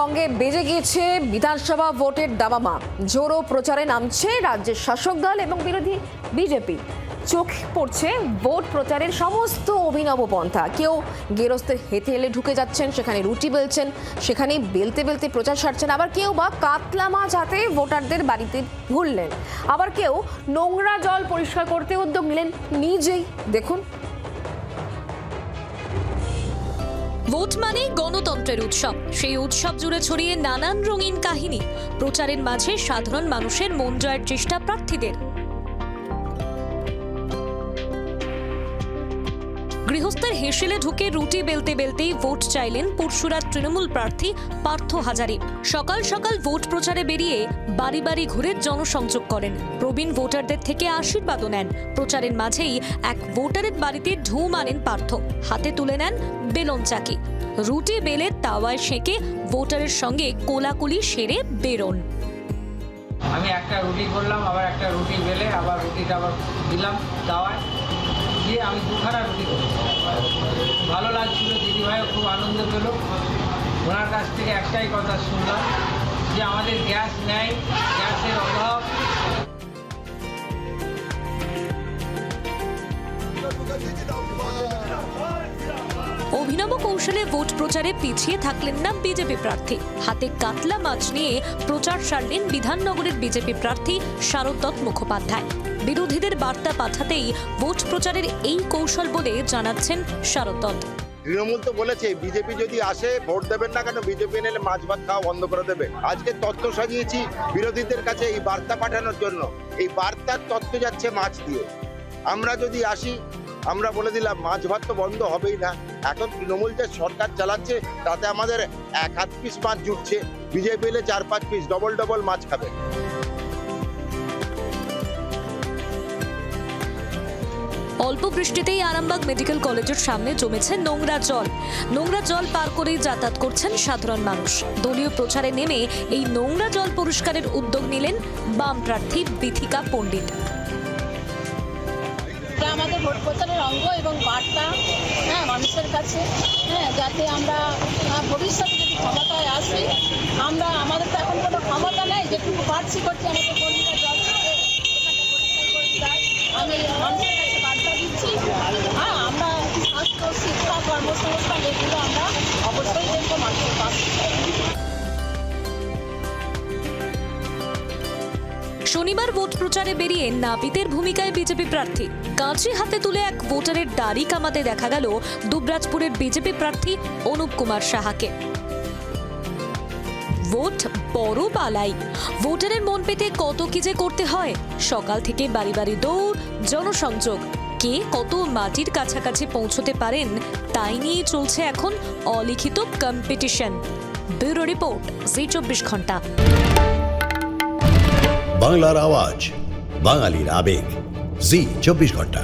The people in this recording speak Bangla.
উত্তরবঙ্গে বেজে গিয়েছে বিধানসভা ভোটের দামামা। জোরো প্রচারে নামছে রাজ্যের শাসক দল এবং বিরোধী বিজেপি। চোখে পড়ছে ভোট প্রচারের সমস্ত অভিনব পন্থা। কেউ গেরস্তের হেতে হেলে ঢুকে যাচ্ছেন, সেখানে রুটি বেলছেন, সেখানে বেলতে বেলতে প্রচার সারছেন। আবার কেউ বা কাতলা মাছ হাতে ভোটারদের বাড়িতে ঘুরলেন। আবার কেউ নোংরা জল পরিষ্কার করতে উদ্যোগ নিলেন নিজেই। দেখুন। ভোট মানে গণতন্ত্রের উৎসব। সেই উৎসব জুড়ে ছড়িয়ে নানান রঙিন কাহিনী। প্রচারের মাঝে সাধারণ মানুষের মন জয়ের চেষ্টা প্রার্থীদের। গৃহস্থের হেসেলে ঢুকে রুটি বেলতে বেলতেই ভোট চাইলেন পরশুরার তৃণমূল প্রার্থী পার্থ হাজারি। সকাল সকাল ভোট প্রচারে বেরিয়ে বাড়ি বাড়ি ঘুরে জনসংযোগ করেন। প্রবীণ ভোটারদের থেকে আশীর্বাদও নেন। প্রচারের মাঝেই এক ভোটারের বাড়িতে ঢু মারেন পার্থ। হাতে তুলে নেন বেলন চাকি। রুটি বেলে তাওয়ায় সেঁকে ভোটারের সঙ্গে কোলাকুলি সেরে বেরোন। আমি একটা রুটি করলাম, আবার একটা রুটি বেলে আবার রুটিটা আবার দিলাম তাওয়ায় দিয়ে আমি দুখানা রুটি করলাম। ভালো লাগছিল, দিদিভাইও খুব আনন্দ পেল। ওনার কাছ থেকে একটাই কথা শুনলাম যে আমাদের গ্যাস নেই, গ্যাসের অভাব। অভিনব কৌশলে ভোট প্রচারে পিছিয়ে থাকলেন না বিজেপি প্রার্থী। হাতে কাতলা মাছ নিয়ে প্রচার সারলেন বিধাননগরের বিজেপি প্রার্থী শারদ মুখোপাধ্যায়। বিরোধীদের বার্তা পাঠাতেই ভোট প্রচারের এই কৌশল বলে জানাচ্ছেন শারদ। তৃণমূল তো বলেছে বিজেপি যদি আসে ভোট দেবেন না কেন, বিজেপি নিলে মাছ ভাত খাওয়া বন্ধ করে দেবে। আজকে তথ্য সাজিয়েছি বিরোধীদের কাছে এই বার্তা পাঠানোর জন্য। এই বার্তার তথ্য যাচ্ছে মাছ দিয়ে। আমরা যদি আসি, আমরা বলে দিলাম মাছ ভাত তো বন্ধ হবেই না। এখন তৃণমূল যে সরকার চালাচ্ছে তাতে আমাদের 1-8 পিস মাছ জুটছে, বিজেপি এলে 4-5 পিস ডবল ডবল মাছ খাবে। অল্প বৃষ্টিতেই আরামবাগ মেডিকেল কলেজের সামনে জমেছে নোংরা জল। নোংরা জল পার করেই যাতায়াত করছেন সাধারণ মানুষ। দলীয় প্রচারে নেমে এই নোংরা জল পরিষ্কারের উদ্যোগ নিলেন বাম প্রার্থী বিথিকা পণ্ডিত। আমাদের ভোট প্রচারের অঙ্গ এবং বার্তা মানুষের কাছে, যাতে আমরা ভবিষ্যতে যদি ক্ষমতায় আসি, আমরা আমাদের তো এখন কোনো ক্ষমতা নেই, যেটুকু পারছি করছি। আমাদের কর্মীরা জল থেকে এখানটা পরিষ্কার করে যায়। আমি মানুষের কাছে বার্তা দিচ্ছি, আমরা স্বাস্থ্য, শিক্ষা, কর্মসংস্থান এগুলো আমরা অবশ্যই দেখবো মানুষের পাশে। শনিবার ভোট প্রচারে বেরিয়ে নাপিতের ভূমিকায় বিজেপি প্রার্থী। কাঁচি হাতে তুলে এক ভোটারের দাড়ি কামাতে দেখা গেল দুবরাজপুরের বিজেপি প্রার্থী অনুপ কুমার সাহাকে। ভোট বড় পালাই। ভোটারের মন পেতে কত কি যে করতে হয়। সকাল থেকে বাড়ি বাড়ি দৌড়, জনসংযোগ। কে কত মাটির কাছাকাছি পৌঁছতে পারেন তাই নিয়ে চলছে এখন অলিখিত কম্পিটিশন। ব্যুরো রিপোর্ট, জি 24 ঘন্টা। বাংলার আওয়াজ, বাঙালির আবেগ, জি 24 ঘন্টা।